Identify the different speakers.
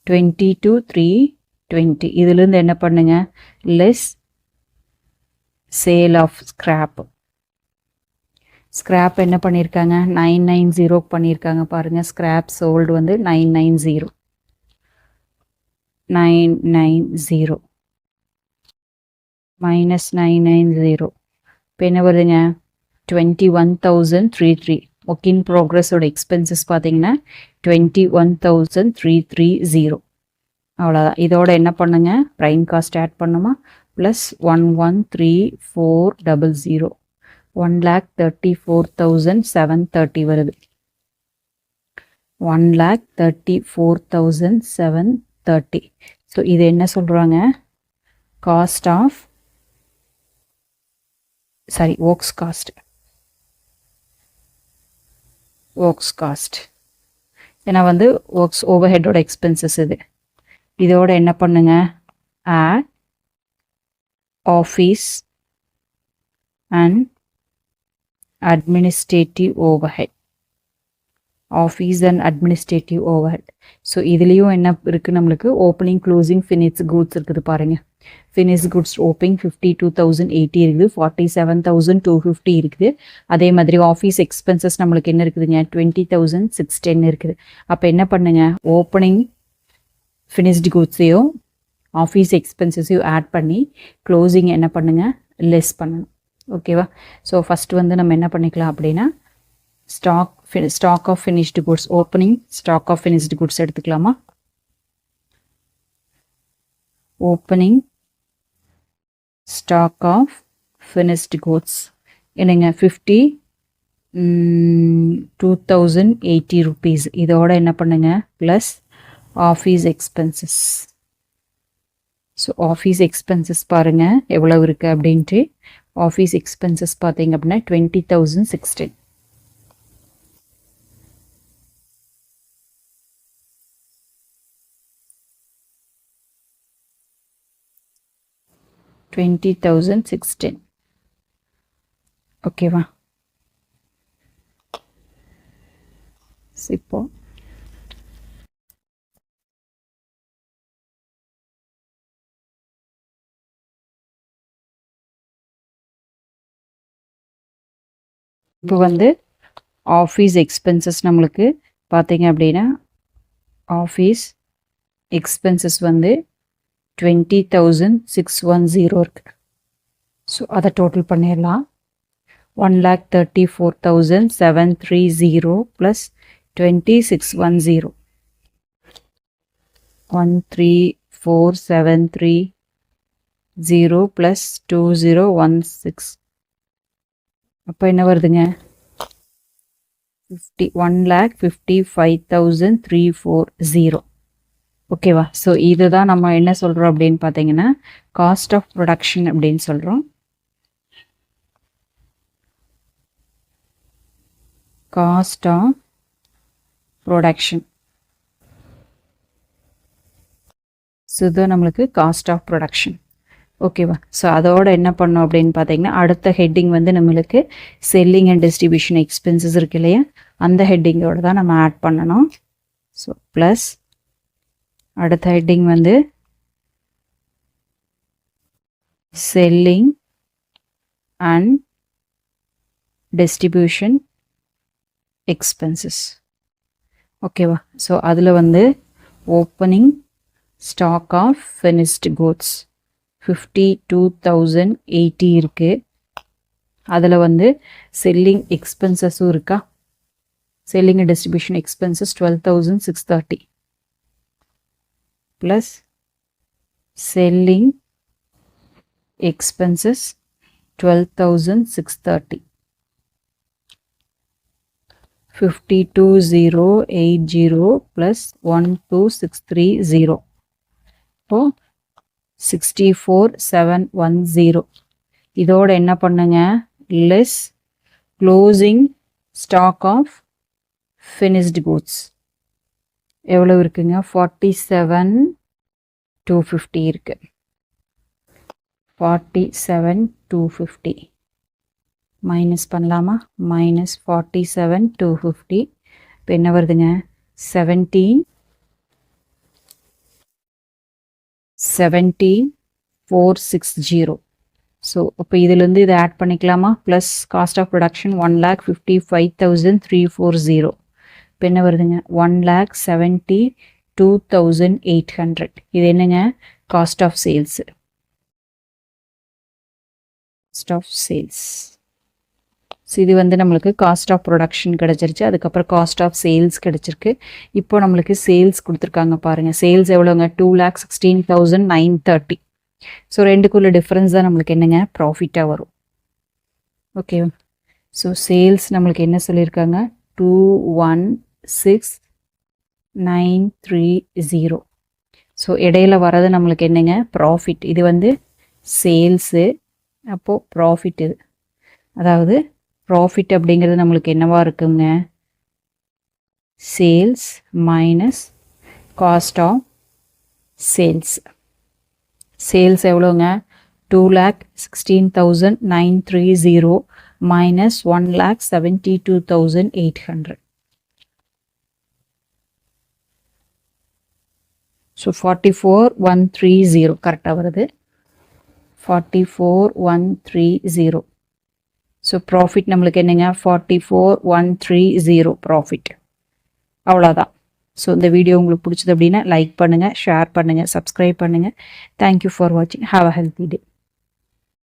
Speaker 1: 22,320. இதிலிருந்து என்ன பண்ணுங்க, less sale of scrap. Scrap என்ன பண்ணியிருக்காங்க, 990 பண்ணியிருக்காங்க பாருங்கள். ஸ்கிராப் சோல்டு வந்து 990 மைனஸ் 990. இப்போ என்ன வருதுங்க, 21,033. ஒர்க் இன் ப்ரோக்ரஸோட எக்ஸ்பென்சஸ் பார்த்தீங்கன்னா 21,330. அவ்வளோதான். இதோட என்ன பண்ணுங்க, ப்ரைம் காஸ்ட் ஆட் பண்ணுமா, ப்ளஸ் 113400, 1,34,730 வருது. 1,34,730. ஸோ இது என்ன சொல்கிறாங்க, காஸ்ட் ஆஃப் ஒர்க்ஸ் காஸ்ட். ஏன்னா வந்து ஒர்க்ஸ் ஓவர்ஹெட்டோட எக்ஸ்பென்சஸ் இது. இதோட என்ன பண்ணுங்க, add office and administrative overhead. So இதுலேயும் என்ன இருக்குது நம்மளுக்கு, ஓப்பனிங் க்ளோசிங் ஃபினிஷ் குட்ஸ் இருக்குது பாருங்கள். ஃபினிஷ் குட்ஸ் ஓப்பனிங் 52,080 இருக்குது, 47,250 இருக்குது. அதே மாதிரி ஆஃபீஸ் எக்ஸ்பென்சஸ் நம்மளுக்கு என்ன இருக்குதுங்க, 20,610 இருக்குது. அப்போ என்ன பண்ணுங்க, ஓப்பனிங் ஃபினிஷ்டு குட்ஸையும் ஆஃபீஸ் எக்ஸ்பென்சஸையும் ஆட் பண்ணி க்ளோசிங் என்ன பண்ணுங்க, லெஸ் பண்ணணும். ஓகேவா. ஸோ ஃபஸ்ட்டு வந்து நம்ம என்ன பண்ணிக்கலாம் அப்படின்னா, stock of finished goods, opening stock of finished goods எடுத்துக்கலாமா. Opening stock of finished goods என்னங்க, 52,080 rupees. இதோட என்ன பண்ணுங்க, plus office expenses. So office expenses பாருங்கள் எவ்வளோ இருக்குது அப்படின்ட்டு. ஆஃபீஸ் எக்ஸ்பென்சஸ் பார்த்தீங்க அப்படின்னா 20,610. ஓகேவா. இப்போ இப்போ வந்து ஆஃபீஸ் எக்ஸ்பென்சஸ் நம்மளுக்கு பார்த்தீங்க அப்படின்னா, ஆஃபீஸ் எக்ஸ்பென்சஸ் வந்து 20,610 இருக்குது. ஸோ அதை டோட்டல் பண்ணிடலாம். 1,34,730 ப்ளஸ் 20,610, 1,34,730 ப்ளஸ் 2016. அப்போ என்ன வருதுங்க, 1,55,340. ஓகேவா. ஸோ இதுதான் நம்ம என்ன சொல்கிறோம் அப்படின்னு பார்த்தீங்கன்னா, காஸ்ட் ஆஃப் ப்ரொடக்ஷன் அப்படின்னு சொல்கிறோம். Cost of production. ஸோ இதுதான் நம்மளுக்கு காஸ்ட் ஆஃப் ப்ரொடக்ஷன். ஓகேவா. ஸோ அதோட என்ன பண்ணோம் அப்படின்னு பார்த்தீங்கன்னா, அடுத்த ஹெட்டிங் வந்து நம்மளுக்கு செல்லிங் அண்ட் டிஸ்ட்ரிபியூஷன் எக்ஸ்பென்சஸ் இருக்கு இல்லையா, அந்த ஹெட்டிங்கோடு தான் நம்ம ஆட் பண்ணணும். ஸோ ப்ளஸ் அடுத்த ஹெட்டிங் வந்து செல்லிங் அண்ட் டிஸ்ட்ரிபியூஷன் எக்ஸ்பென்சஸ். ஓகேவா. ஸோ அதில் வந்து opening stock of finished goods 52,080 இருக்குது. அதில் வந்து செல்லிங் எக்ஸ்பென்சஸும் இருக்கா, selling and distribution expenses 12,630 plus selling expenses 12,630, 52,080 plus 12,630. இப்போ 64,710. இதோட என்ன பண்ணுங்க, less closing stock of finished goods எவ்வளோ இருக்குங்க, 47,250 இருக்கு. 47,250 மைனஸ் பண்ணலாமா, மைனஸ் 47,250 இப்போ என்ன வருதுங்க 17,460. ஸோ அப்போ இதுலேருந்து இதை ஆட் பண்ணிக்கலாமா? Plus cost of production 1,55,340. இப்போ என்ன வருதுங்க 1,72,800. இது என்னங்க cost of sales. Cost of sales. So இது வந்து நம்மளுக்கு காஸ்ட் ஆஃப் ப்ரொடக்ஷன் கிடச்சிருச்சு. அதுக்கப்புறம் காஸ்ட் ஆஃப் சேல்ஸ் கிடச்சிருக்கு. இப்போ நம்மளுக்கு சேல்ஸ் கொடுத்துருக்காங்க பாருங்கள். சேல்ஸ் எவ்வளோங்க 2,16,930. ஸோ ரெண்டுக்குள்ள டிஃப்ரென்ஸ் தான் நம்மளுக்கு என்னங்க ப்ராஃபிட்டாக வரும். ஓகே. ஸோ சேல்ஸ் நம்மளுக்கு என்ன சொல்லியிருக்காங்க 216,930. ஸோ இடையில வர்றது நம்மளுக்கு என்னங்க ப்ராஃபிட். இது வந்து சேல்ஸு, அப்போது ப்ராஃபிட் இது. அதாவது ப்ராஃபிட் அப்படிங்கிறது நம்மளுக்கு என்னவா இருக்குங்க sales minus cost of sales. Sales எவ்வளோங்க 2,16,930 மைனஸ் 1,72,800. ஸோ 44,130 கரெக்டாக வருது. 44,130. ஸோ ப்ராஃபிட் நம்மளுக்கு என்னங்க 44,130 ப்ராஃபிட். அவ்வளோதான். ஸோ இந்த வீடியோ உங்களுக்கு பிடிச்சது அப்படின்னா லைக் பண்ணுங்கள், ஷேர் பண்ணுங்கள், சப்ஸ்கிரைப் பண்ணுங்கள். தேங்க்யூ ஃபார் வாட்சிங். Have a healthy day.